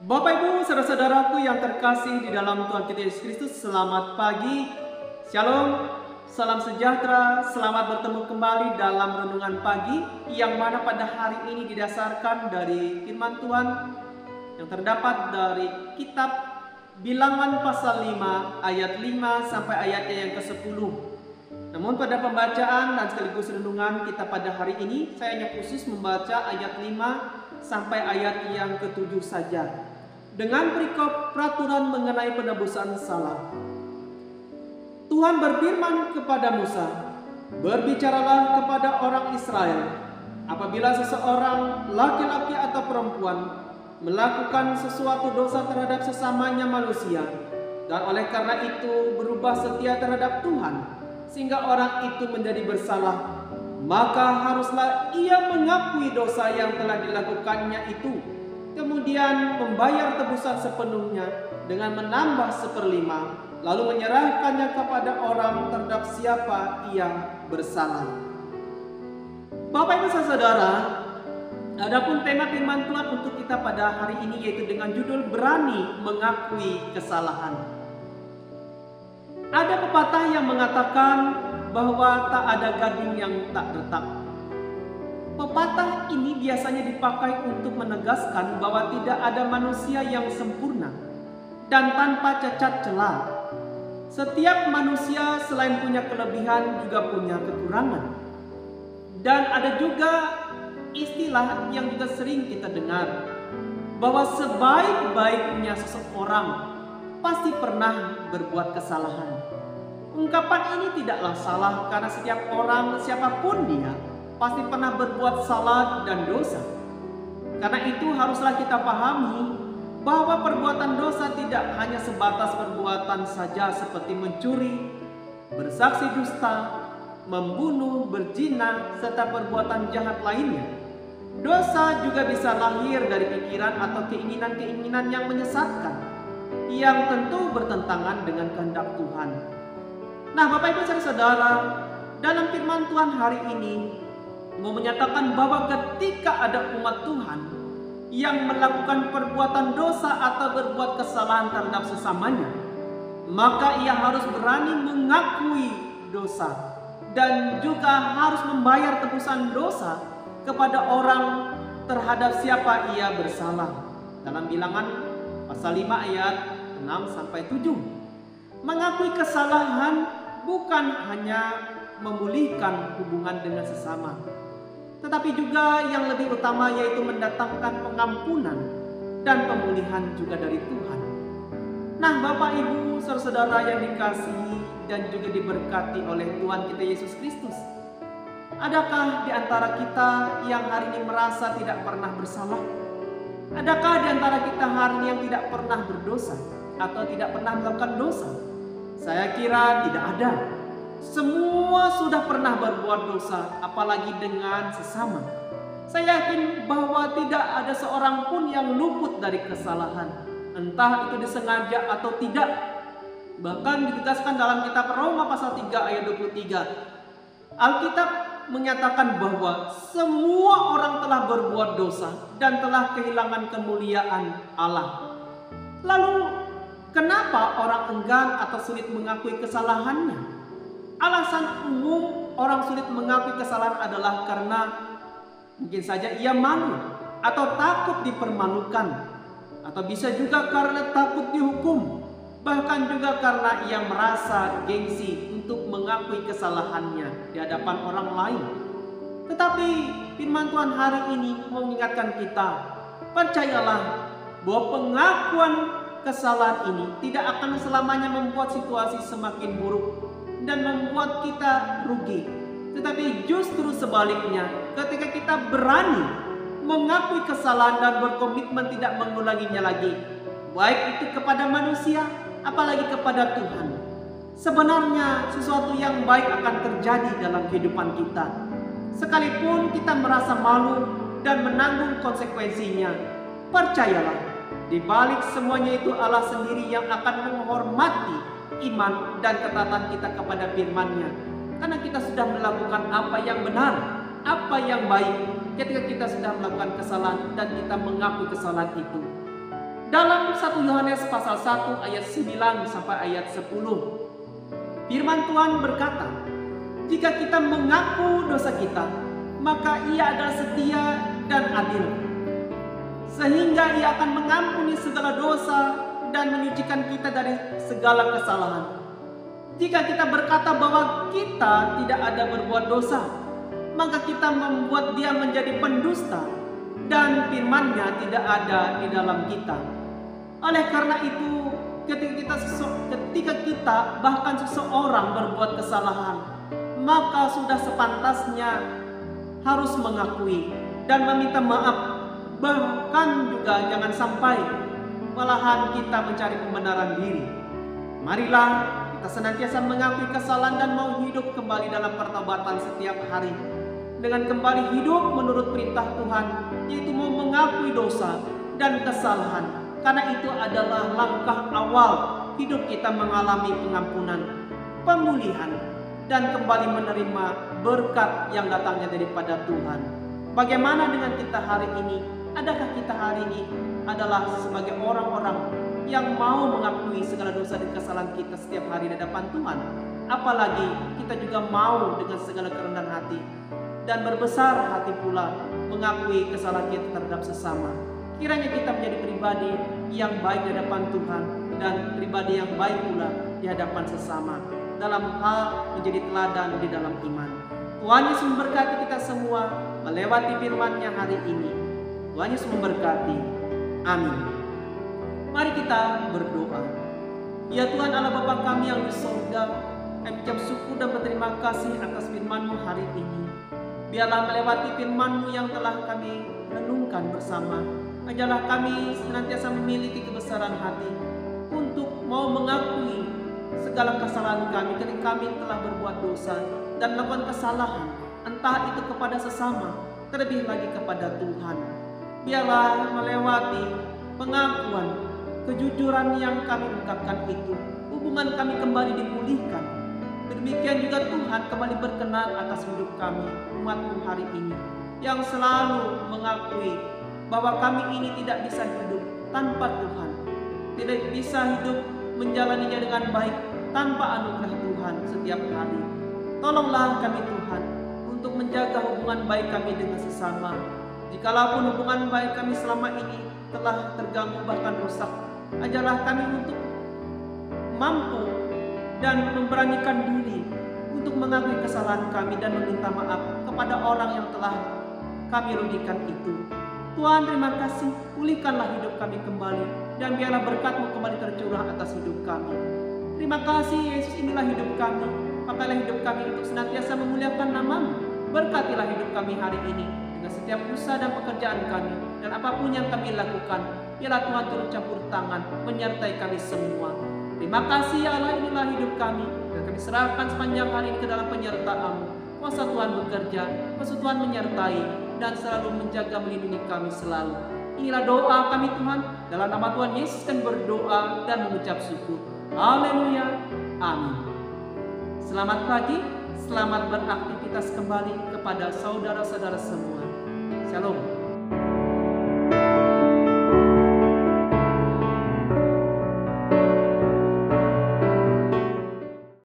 Bapak Ibu, saudara-saudaraku yang terkasih di dalam Tuhan kita Yesus Kristus, selamat pagi, shalom, salam sejahtera, selamat bertemu kembali dalam renungan pagi yang mana pada hari ini didasarkan dari firman Tuhan yang terdapat dari kitab Bilangan pasal 5 ayat 5 sampai ayatnya yang ke-10. Namun pada pembacaan dan sekaligus renungan kita pada hari ini, saya hanya khusus membaca ayat 5 sampai ayat yang ke-7 saja. Dengan perikop peraturan mengenai penebusan salah. Tuhan berfirman kepada Musa, "Berbicaralah kepada orang Israel, apabila seseorang laki-laki atau perempuan melakukan sesuatu dosa terhadap sesamanya manusia, dan oleh karena itu berubah setia terhadap Tuhan, sehingga orang itu menjadi bersalah, maka haruslah ia mengakui dosa yang telah dilakukannya itu, kemudian membayar tebusan sepenuhnya dengan menambah 1/5, lalu menyerahkannya kepada orang terhadap siapa ia bersalah." Bapak Ibu saudara, adapun tema firman Tuhan untuk kita pada hari ini yaitu dengan judul berani mengakui kesalahan. Ada pepatah yang mengatakan bahwa tak ada gading yang tak retak. Pepatah ini biasanya dipakai untuk menegaskan bahwa tidak ada manusia yang sempurna dan tanpa cacat celah. Setiap manusia selain punya kelebihan juga punya kekurangan. Dan ada juga istilah yang juga sering kita dengar, bahwa sebaik-baiknya seseorang pasti pernah berbuat kesalahan. Ungkapan ini tidaklah salah karena setiap orang, siapapun dia, pasti pernah berbuat salah dan dosa. Karena itu haruslah kita pahami bahwa perbuatan dosa tidak hanya sebatas perbuatan saja seperti mencuri, bersaksi dusta, membunuh, berzina, serta perbuatan jahat lainnya. Dosa juga bisa lahir dari pikiran atau keinginan-keinginan yang menyesatkan, yang tentu bertentangan dengan kehendak Tuhan. Nah, Bapak Ibu saudara, dalam firman Tuhan hari ini mau menyatakan bahwa ketika ada umat Tuhan yang melakukan perbuatan dosa atau berbuat kesalahan terhadap sesamanya, maka ia harus berani mengakui dosa dan juga harus membayar tebusan dosa kepada orang terhadap siapa ia bersalah. Dalam Bilangan pasal 5 ayat 6 sampai 7. Mengakui kesalahan bukan hanya memulihkan hubungan dengan sesama, tetapi juga yang lebih utama yaitu mendatangkan pengampunan dan pemulihan juga dari Tuhan. Nah, Bapak Ibu saudara yang dikasihi dan juga diberkati oleh Tuhan kita Yesus Kristus, adakah di antara kita yang hari ini merasa tidak pernah bersalah? Adakah di antara kita hari ini yang tidak pernah berdosa atau tidak pernah melakukan dosa? Saya kira tidak ada. Semua sudah pernah berbuat dosa, apalagi dengan sesama. Saya yakin bahwa tidak ada seorang pun yang luput dari kesalahan, entah itu disengaja atau tidak. Bahkan ditegaskan dalam kitab Roma pasal 3 ayat 23. Alkitab menyatakan bahwa semua orang telah berbuat dosa dan telah kehilangan kemuliaan Allah. Lalu kenapa orang enggan atau sulit mengakui kesalahannya? Alasan umum orang sulit mengakui kesalahan adalah karena mungkin saja ia malu atau takut dipermalukan, atau bisa juga karena takut dihukum, bahkan juga karena ia merasa gengsi untuk mengakui kesalahannya di hadapan orang lain. Tetapi firman Tuhan hari ini mengingatkan kita, percayalah bahwa pengakuan kesalahan ini tidak akan selamanya membuat situasi semakin buruk dan membuat kita rugi. Tetapi justru sebaliknya, ketika kita berani mengakui kesalahan dan berkomitmen tidak mengulanginya lagi, baik itu kepada manusia, apalagi kepada Tuhan, sebenarnya sesuatu yang baik akan terjadi dalam kehidupan kita. Sekalipun kita merasa malu dan menanggung konsekuensinya, percayalah, di balik semuanya itu Allah sendiri yang akan menghormati iman dan ketaatan kita kepada firman-Nya. Karena kita sudah melakukan apa yang benar, apa yang baik ketika kita sudah melakukan kesalahan dan kita mengakui kesalahan itu. Dalam 1 Yohanes pasal 1 ayat 9 sampai ayat 10, firman Tuhan berkata, jika kita mengaku dosa kita, maka Ia adalah setia dan adil, sehingga Ia akan mengampuni segala dosa dan menyucikan kita dari segala kesalahan. Jika kita berkata bahwa kita tidak ada berbuat dosa, maka kita membuat Dia menjadi pendusta dan firman-Nya tidak ada di dalam kita. Oleh karena itu, ketika kita bahkan seseorang berbuat kesalahan, maka sudah sepantasnya harus mengakui dan meminta maaf. Bahkan juga jangan sampai malahan kita mencari pembenaran diri. Marilah kita senantiasa mengakui kesalahan dan mau hidup kembali dalam pertobatan setiap hari, dengan kembali hidup menurut perintah Tuhan, yaitu mau mengakui dosa dan kesalahan. Karena itu adalah langkah awal hidup kita mengalami pengampunan, pemulihan, dan kembali menerima berkat yang datangnya daripada Tuhan. Bagaimana dengan kita hari ini? Adakah kita hari ini adalah sebagai orang-orang yang mau mengakui segala dosa dan kesalahan kita setiap hari di hadapan Tuhan? Apalagi kita juga mau dengan segala kerendahan hati dan berbesar hati pula mengakui kesalahan kita terhadap sesama. Kiranya kita menjadi pribadi yang baik di hadapan Tuhan dan pribadi yang baik pula di hadapan sesama, dalam hal menjadi teladan di dalam iman. Tuhan Yesus memberkati kita semua melewati firman-Nya hari ini. Tuhan Yesus memberkati. Amin. Mari kita berdoa. Ya Tuhan Allah Bapa kami yang di surga, kami ucap syukur dan berterima kasih atas firman-Mu hari ini. Biarlah melewati firman-Mu yang telah kami renungkan bersama, ajarlah kami senantiasa memiliki kebesaran hati untuk mau mengakui segala kesalahan kami ketika kami telah berbuat dosa dan melakukan kesalahan, entah itu kepada sesama, terlebih lagi kepada Tuhan. Biarlah melewati pengakuan, kejujuran yang kami ungkapkan itu, hubungan kami kembali dipulihkan. Demikian juga Tuhan kembali berkenan atas hidup kami, umat-Mu hari ini, yang selalu mengakui bahwa kami ini tidak bisa hidup tanpa Tuhan, tidak bisa hidup menjalaninya dengan baik tanpa anugerah Tuhan setiap hari. Tolonglah kami Tuhan untuk menjaga hubungan baik kami dengan sesama. Jikalaupun hubungan baik kami selama ini telah terganggu bahkan rusak, ajarlah kami untuk mampu dan memberanikan diri untuk mengakui kesalahan kami dan meminta maaf kepada orang yang telah kami rugikan itu. Tuhan, terima kasih, pulihkanlah hidup kami kembali, dan biarlah berkat-Mu kembali tercurah atas hidup kami. Terima kasih Yesus, inilah hidup kami. Pakailah hidup kami untuk senantiasa memuliakan nama-Mu. Berkatilah hidup kami hari ini dengan setiap usaha dan pekerjaan kami, dan apapun yang kami lakukan, biarlah Tuhan turut campur tangan menyertai kami semua. Terima kasih ya Allah, inilah hidup kami, dan kami serahkan sepanjang hari ini ke dalam penyertaan-Mu. Kuasa Tuhan bekerja, kuasa Tuhan menyertai, dan selalu menjaga melindungi kami selalu. Inilah doa kami Tuhan, dalam nama Tuhan Yesus kami berdoa dan mengucap syukur. Haleluya. Amin. Selamat pagi, selamat beraktivitas kembali kepada saudara-saudara semua. Shalom.